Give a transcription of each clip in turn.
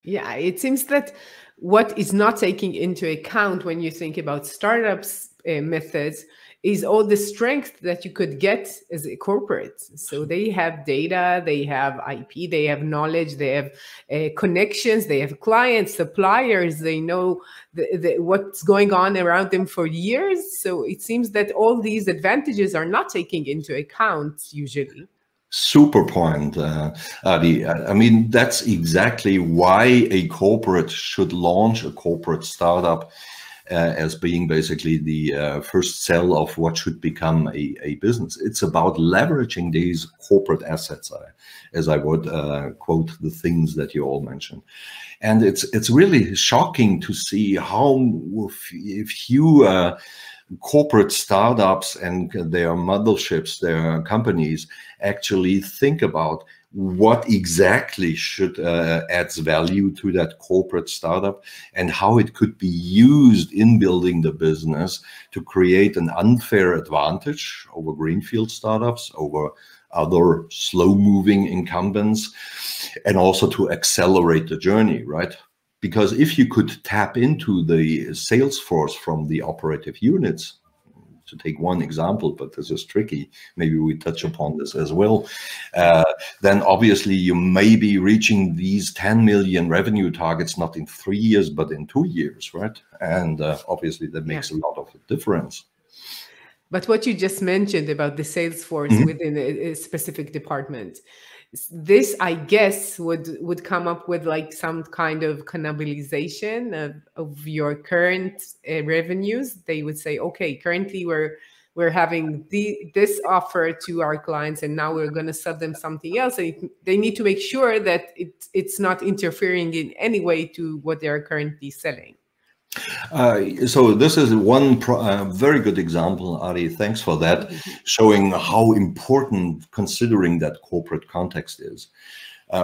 Yeah, it seems that what is not taking into account when you think about startups methods is all the strength that you could get as a corporate. So they have data, they have IP, they have knowledge, they have connections, they have clients, suppliers, they know what's going on around them for years. So it seems that all these advantages are not taking into account usually. Super point, Adi. I mean, that's exactly why a corporate should launch a corporate startup as being basically the first cell of what should become a business. It's about leveraging these corporate assets, as I would quote the things that you all mentioned. And it's really shocking to see how few corporate startups and their motherships, their companies, actually think about what exactly should adds value to that corporate startup and how it could be used in building the business to create an unfair advantage over greenfield startups, over other slow-moving incumbents, and also to accelerate the journey, right? Because if you could tap into the sales force from the operative units, to take one example, but this is tricky, maybe we touch upon this as well, then obviously you may be reaching these 10 million revenue targets, not in 3 years, but in 2 years, right? And obviously that makes a lot of difference. But what you just mentioned about the sales force within a specific department, this, I guess, would come up with like some kind of cannibalization of your current revenues. They would say, okay, currently we're having this offer to our clients, and now we're going to sell them something else. And they need to make sure that it's not interfering in any way to what they are currently selling. So this is one very good example, Ari. Thanks for that, showing how important considering that corporate context is.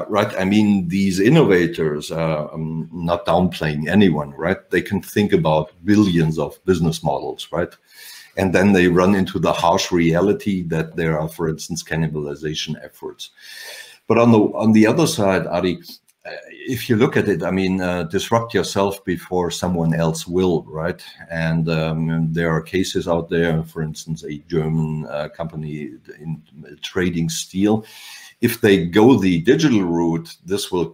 Right? I mean, these innovators, I'm not downplaying anyone, right? They can think about billions of business models, right? And then they run into the harsh reality that there are, for instance, cannibalization efforts. But on the other side, Ari, if you look at it, I mean, disrupt yourself before someone else will, right? And there are cases out there, for instance, a German company in trading steel. If they go the digital route, this will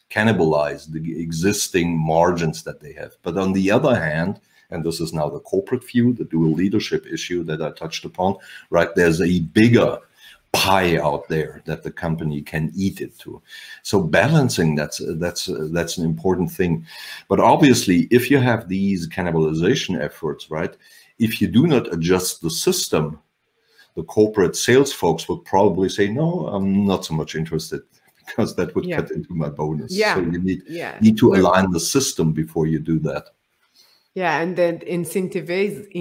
cannibalize the existing margins that they have. But on the other hand, and this is now the corporate view, the dual leadership issue that I touched upon, right? There's a bigger pie out there that the company can eat it to. So balancing, that's an important thing. But obviously, if you have these cannibalization efforts, right, if you do not adjust the system, the corporate sales folks would probably say, no, I'm not so much interested, because that would cut into my bonus. Yeah. So you need to align the system before you do that. Yeah, and then incentivizing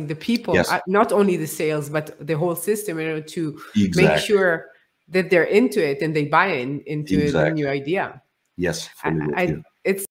the people, Yes. Not only the sales, but the whole system, to Exactly. make sure that they're into it and they buy into the new idea. Yes, fully with you. It's